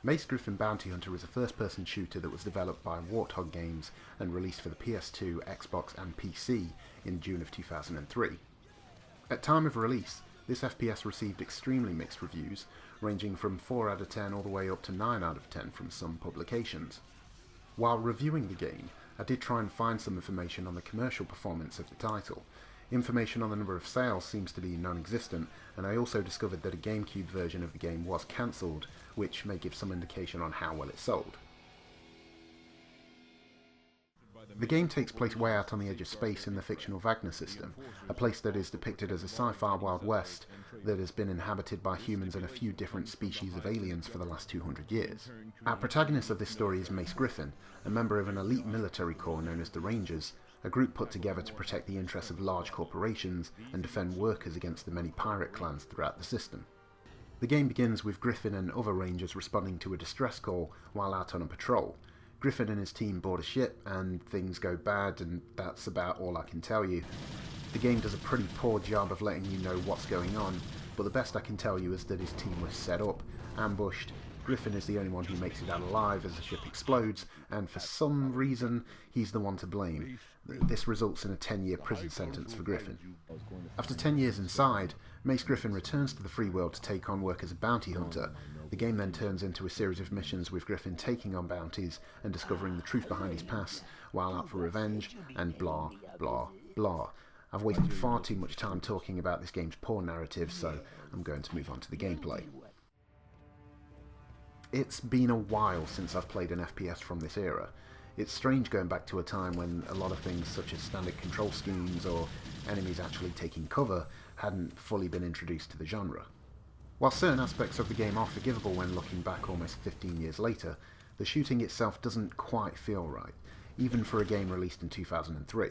Mace Griffin Bounty Hunter is a first-person shooter that was developed by Warthog Games and released for the PS2, Xbox and PC in June of 2003. At time of release, this FPS received extremely mixed reviews, ranging from 4 out of 10 all the way up to 9 out of 10 from some publications. While reviewing the game, I did try and find some information on the commercial performance of the title. Information on the number of sales seems to be non-existent, and I also discovered that a GameCube version of the game was cancelled, which may give some indication on how well it sold. The game takes place way out on the edge of space in the fictional Wagner system, a place that is depicted as a sci-fi Wild West that has been inhabited by humans and a few different species of aliens for the last 200 years. Our protagonist of this story is Mace Griffin, a member of an elite military corps known as the Rangers, a group put together to protect the interests of large corporations and defend workers against the many pirate clans throughout the system. The game begins with Griffin and other Rangers responding to a distress call while out on a patrol. Griffin and his team board a ship and things go bad, and that's about all I can tell you. The game does a pretty poor job of letting you know what's going on, but the best I can tell you is that his team was set up, ambushed. Griffin is the only one who makes it out alive as the ship explodes, and for some reason, he's the one to blame. This results in a 10-year prison sentence for Griffin. After 10 years inside, Mace Griffin returns to the free world to take on work as a bounty hunter. The game then turns into a series of missions with Griffin taking on bounties and discovering the truth behind his past while out for revenge, and blah, blah, blah. I've wasted far too much time talking about this game's poor narrative, so I'm going to move on to the gameplay. It's been a while since I've played an FPS from this era. It's strange going back to a time when a lot of things such as standard control schemes or enemies actually taking cover hadn't fully been introduced to the genre. While certain aspects of the game are forgivable when looking back almost 15 years later, the shooting itself doesn't quite feel right, even for a game released in 2003.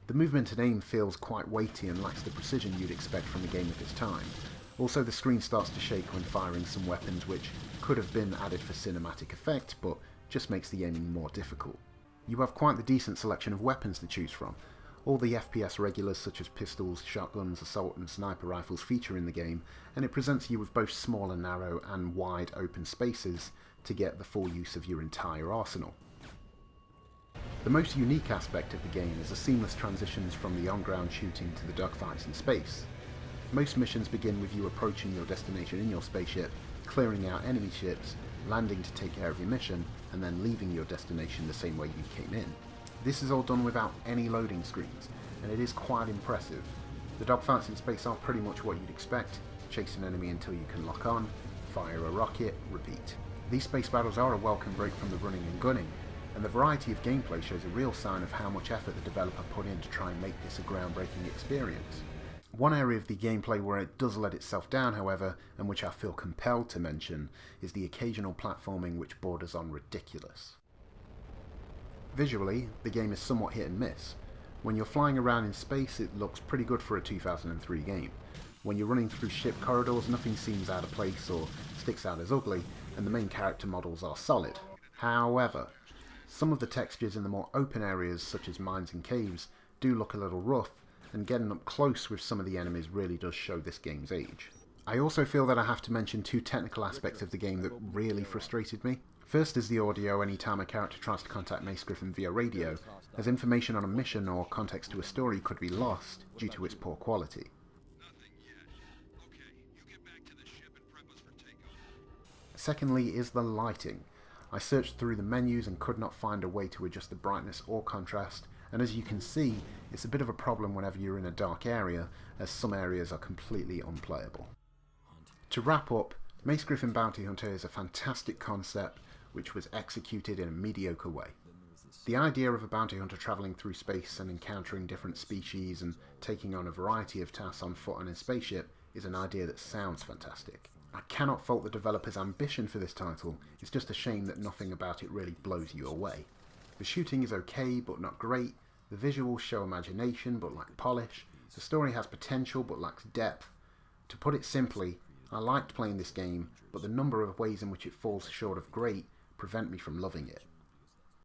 The movement and aim feels quite weighty and lacks the precision you'd expect from a game of its time. Also, the screen starts to shake when firing some weapons which could have been added for cinematic effect, but just makes the aiming more difficult. You have quite the decent selection of weapons to choose from. All the FPS regulars such as pistols, shotguns, assault and sniper rifles feature in the game, and it presents you with both small and narrow and wide open spaces to get the full use of your entire arsenal. The most unique aspect of the game is the seamless transitions from the on-ground shooting to the dogfights in space. Most missions begin with you approaching your destination in your spaceship, clearing out enemy ships, landing to take care of your mission, and then leaving your destination the same way you came in. This is all done without any loading screens, and it is quite impressive. The dogfights in space are pretty much what you'd expect: chase an enemy until you can lock on, fire a rocket, repeat. These space battles are a welcome break from the running and gunning, and the variety of gameplay shows a real sign of how much effort the developer put in to try and make this a groundbreaking experience. One area of the gameplay where it does let itself down, however, and which I feel compelled to mention, is the occasional platforming which borders on ridiculous. Visually, the game is somewhat hit and miss. When you're flying around in space, it looks pretty good for a 2003 game. When you're running through ship corridors, nothing seems out of place or sticks out as ugly, and the main character models are solid. However, some of the textures in the more open areas, such as mines and caves, do look a little rough, and getting up close with some of the enemies really does show this game's age. I also feel that I have to mention two technical aspects of the game that really frustrated me. First is the audio anytime a character tries to contact Mace Griffin via radio, as information on a mission or context to a story could be lost due to its poor quality. Secondly is the lighting. I searched through the menus and could not find a way to adjust the brightness or contrast, and as you can see, it's a bit of a problem whenever you're in a dark area, as some areas are completely unplayable. To wrap up, Mace Griffin Bounty Hunter is a fantastic concept which was executed in a mediocre way. The idea of a bounty hunter travelling through space and encountering different species and taking on a variety of tasks on foot and in a spaceship is an idea that sounds fantastic. I cannot fault the developer's ambition for this title, it's just a shame that nothing about it really blows you away. The shooting is okay but not great, the visuals show imagination but lack polish, the story has potential but lacks depth. To put it simply, I liked playing this game, but the number of ways in which it falls short of great prevent me from loving it.